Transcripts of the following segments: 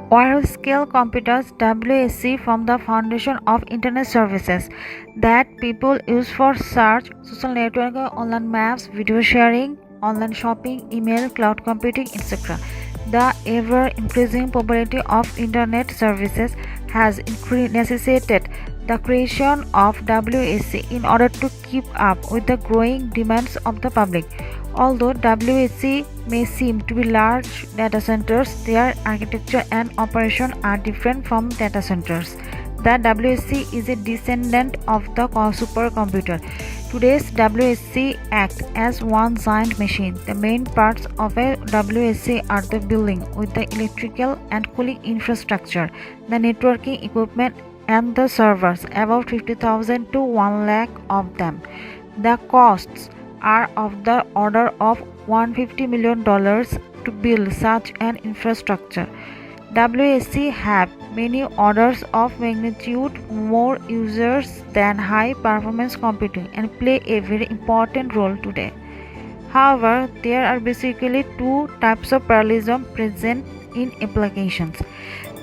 Warehouse scale computers WSC form the foundation of internet services that people use for search, social networking, online maps, video sharing, online shopping, email, cloud computing, etc. The ever-increasing popularity of internet services has necessitated the creation of WSC in order to keep up with the growing demands of the public. Although WSC may seem to be large data centers, their architecture and operation are different from data centers. The WSC is a descendant of the supercomputer. Today's WSC acts as one giant machine. The main parts of a WSC are the building with the electrical and cooling infrastructure, the networking equipment, and the servers, about 50,000 to 1 lakh of them. The costs are of the order of $150 million to build such an infrastructure. WSC have many orders of magnitude more users than high performance computing and play a very important role today. However, there are basically two types of parallelism present in applications.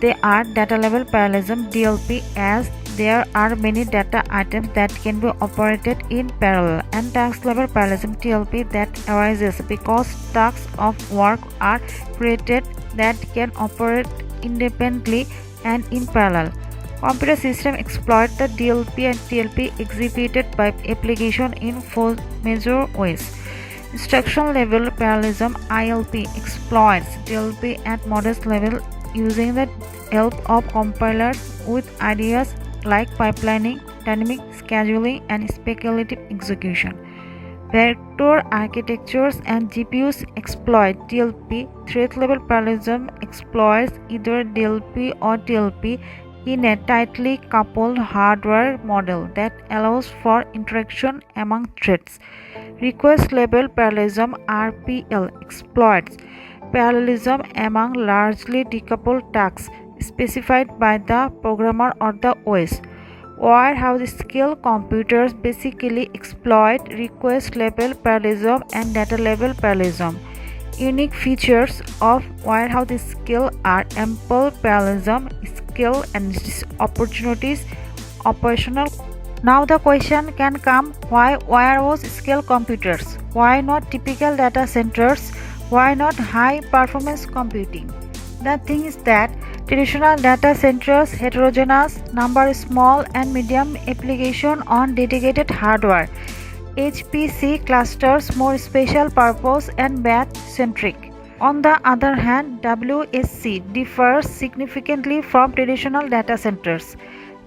They are data level parallelism (DLP), as there are many data items that can be operated in parallel, and task level parallelism (TLP) that arises because tasks of work are created that can operate independently and in parallel. Computer systems exploit the DLP and TLP exhibited by application in four major ways. Instruction level parallelism (ILP) exploits DLP at modest level using the help of compilers with ideas like pipelining, dynamic scheduling, and speculative execution. Vector architectures and GPUs exploit DLP. Thread-level parallelism exploits either DLP or TLP in a tightly coupled hardware model that allows for interaction among threads. Request-level parallelism (RPL) exploits parallelism among largely decoupled tasks specified by the programmer or the OS. WareHouse scale computers basically exploit request-level parallelism and data-level parallelism. Unique features of WareHouse scale are ample parallelism, scale, and opportunities operational. Now the question can come, why WareHouse scale computers? Why not typical data centers? Why not high performance computing? The thing is that traditional data centers heterogeneous, number small and medium application on dedicated hardware. HPC clusters more special purpose and batch centric. On the other hand, WSC differs significantly from traditional data centers.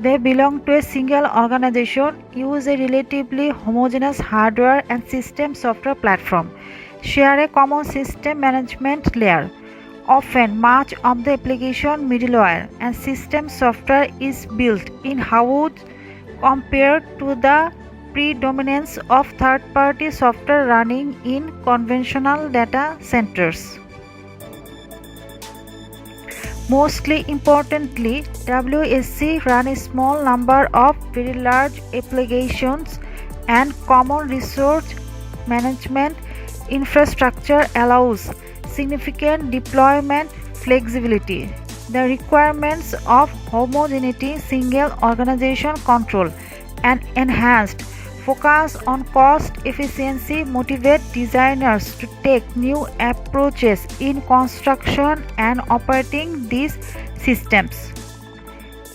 They belong to a single organization, use a relatively homogeneous hardware and system software platform, share a common system management layer. Often, much of the application middleware and system software is built in-house compared to the predominance of third-party software running in conventional data centers. Mostly importantly, WSC run a small number of very large applications, and common resource management infrastructure allows significant deployment flexibility. The requirements of homogeneity, single organization control, and enhanced focus on cost efficiency motivate designers to take new approaches in construction and operating these systems.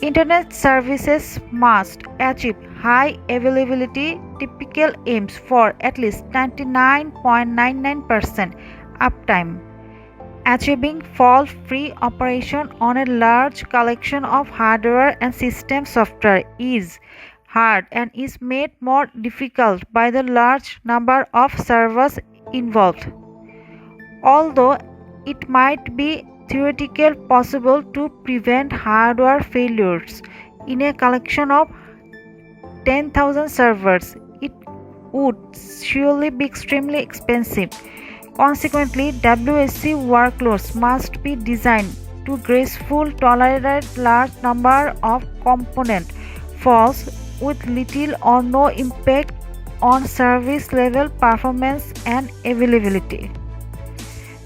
Internet services must achieve high availability. Typical aims for at least 99.99% uptime. Achieving fault-free operation on a large collection of hardware and system software is hard and is made more difficult by the large number of servers involved. Although it might be theoretically possible to prevent hardware failures in a collection of 10,000 servers, it would surely be extremely expensive. Consequently, WSC workloads must be designed to gracefully tolerate large number of component faults with little or no impact on service level performance and availability.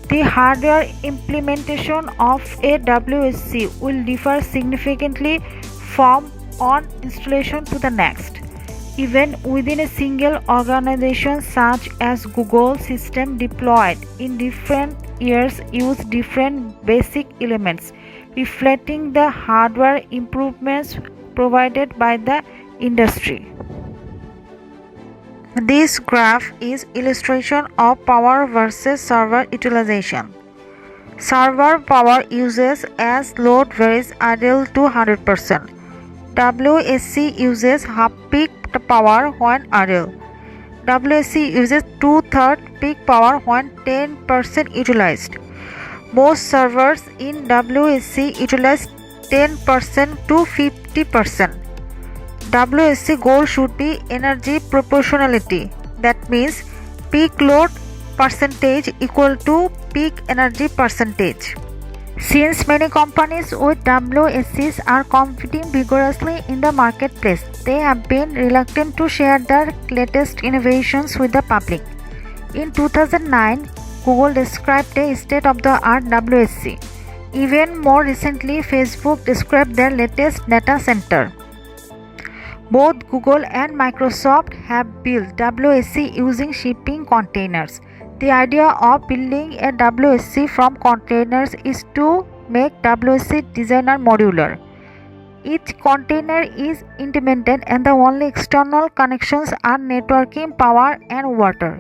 The hardware implementation of a WSC will differ significantly from one installation to the next. Even within a single organization such as Google, system deployed in different years use different basic elements, reflecting the hardware improvements provided by the industry. This graph is illustration of power versus server utilization. Server power uses as load varies ideal to 100%. WSC uses half peak power when idle. WSC uses 2/3 peak power when 10% utilized. Most servers in WSC utilize 10% to 50%. WSC goal should be energy proportionality. That means peak load percentage equal to peak energy percentage. Since many companies with WSCs are competing vigorously in the marketplace, they have been reluctant to share their latest innovations with the public. In 2009, Google described a state-of-the-art WSC. Even more recently, Facebook described their latest data center. Both Google and Microsoft have built WSC using shipping containers. The idea of building a WSC from containers is to make WSC designer modular. Each container is independent and the only external connections are networking power and water.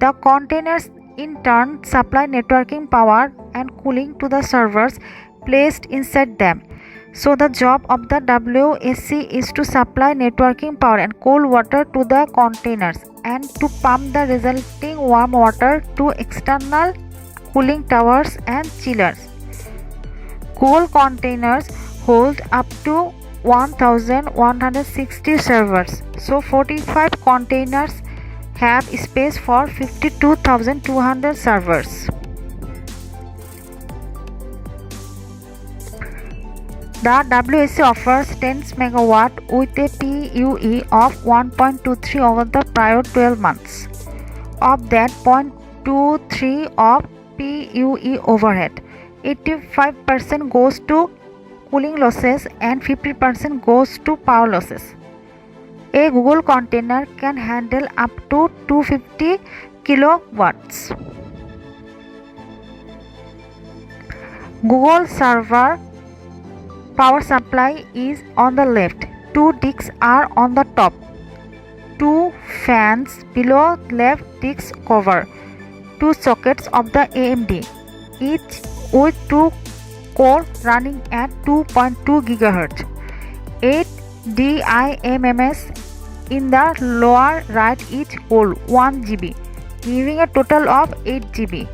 The containers in turn supply networking power and cooling to the servers placed inside them. So the job of the WSC is to supply networking power and cold water to the containers and to pump the resulting warm water to external cooling towers and chillers. Google containers hold up to 1160 servers. So 45 containers have space for 52,200 servers. The WSC offers 10 MW with a PUE of 1.23 over the prior 12 months. Of that, 0.23 of PUE overhead. 85% goes to cooling losses and 50% goes to power losses. A Google container can handle up to 250 kilowatts. Google server power supply is on the left. 2 disks are on the top. 2 fans below left disk cover. 2 sockets of the AMD, each with 2 core running at 2.2 GHz. 8 DIMMs in the lower right each hold 1 GB, giving a total of 8 GB.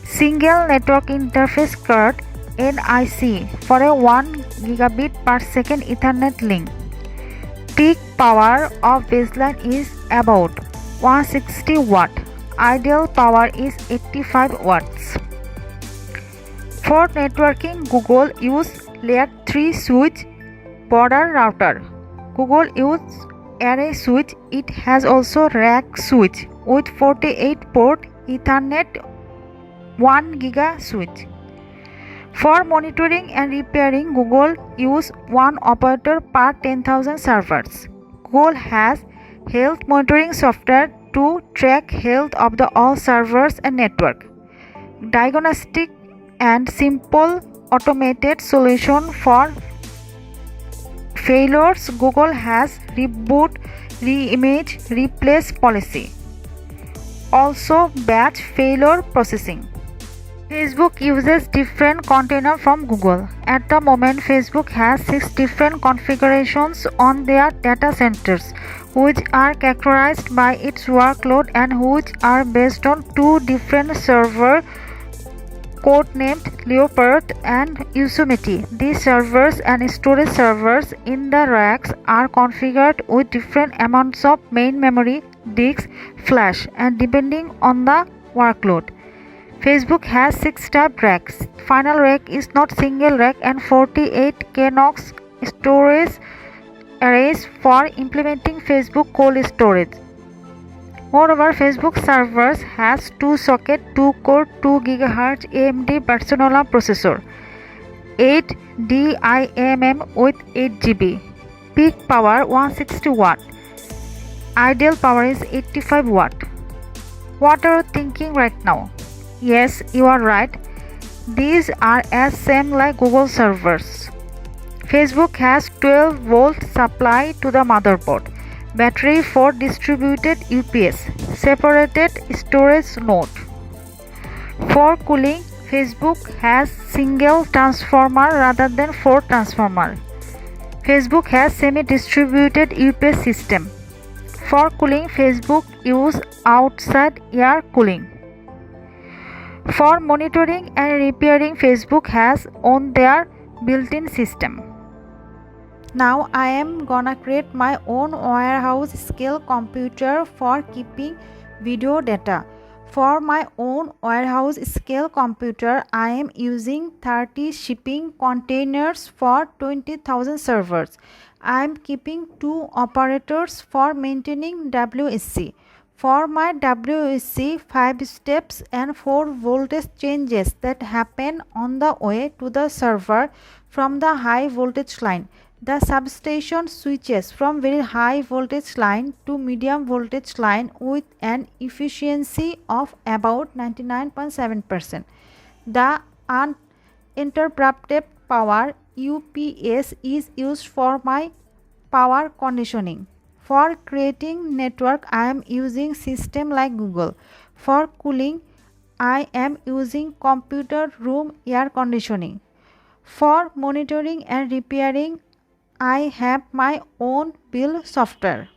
Single network interface card NIC for a 1 gigabit per second Ethernet link. Peak power of baseline is about 160 watt. Ideal power is 85 watts. For networking, Google use layer 3 switch border router. Google use array switch. It has also rack switch with 48 port Ethernet 1 giga switch. For monitoring and repairing, Google use one operator per 10,000 servers. Google has health monitoring software to track health of the all servers and network. Diagnostic and simple automated solution for failures. Google has reboot, reimage, replace policy. Also batch failure processing. Facebook uses different container from Google. At the moment, Facebook has 6 different configurations on their data centers, which are characterized by its workload and which are based on 2 different server codenamed Leopard and Yosemite. These servers and storage servers in the racks are configured with different amounts of main memory, disk, flash, and depending on the workload. Facebook has 6 tab racks. Final rack is not single rack and 48 KNOX storage arrays for implementing Facebook cold storage. Moreover, Facebook servers has 2-socket, 2-core, 2 GHz AMD Barcelona processor, 8 DIMM with 8 GB, peak power 160 watt, ideal power is 85 watt. What are you thinking right now? Yes, you are right. These are as same like Google servers. Facebook has 12 volt supply to the motherboard, battery for distributed UPS, separated storage node. For cooling, Facebook has single transformer rather than 4 transformer. Facebook has semi-distributed UPS system. For cooling, Facebook use outside air cooling. For monitoring and repairing, Facebook has on their built-in system. Now I am gonna create my own warehouse scale computer for keeping video data. For my own warehouse scale computer, I am using 30 shipping containers for 20,000 servers. I am keeping 2 operators for maintaining WSC. For my WSC, 5 steps and 4 voltage changes that happen on the way to the server from the high voltage line. The substation switches from very high voltage line to medium voltage line with an efficiency of about 99.7%. The uninterrupted power UPS is used for my power conditioning. For creating network, I am using system like Google. For cooling, I am using computer room air conditioning. For monitoring and repairing, I have my own build software.